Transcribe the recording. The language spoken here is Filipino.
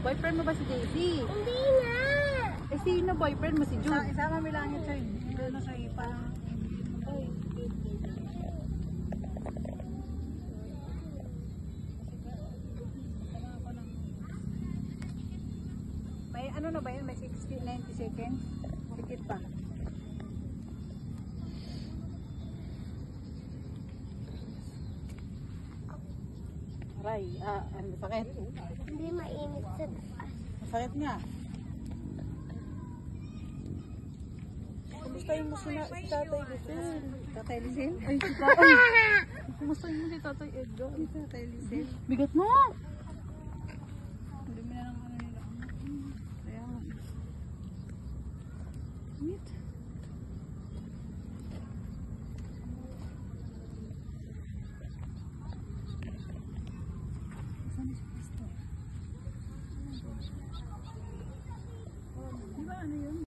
Boyfriend mo ba si JC? Hindi nga. Eh, sino boyfriend mo si June? Isama mo langit siya. Ano sa parang... May ano na ba yun? May 60, 90 seconds? Sikit pa. Aray, ano sakit? Hindi mainit sa taas. Masakit nga. Kumustahin mo si Tatay Lisel? Tatay Lisel? Ay, si Tatay. Kumustahin mo si Tatay Edgar? Si Tatay Lisel. Bigat mo! Dumi na ng ano nila. Kaya nga. Wait.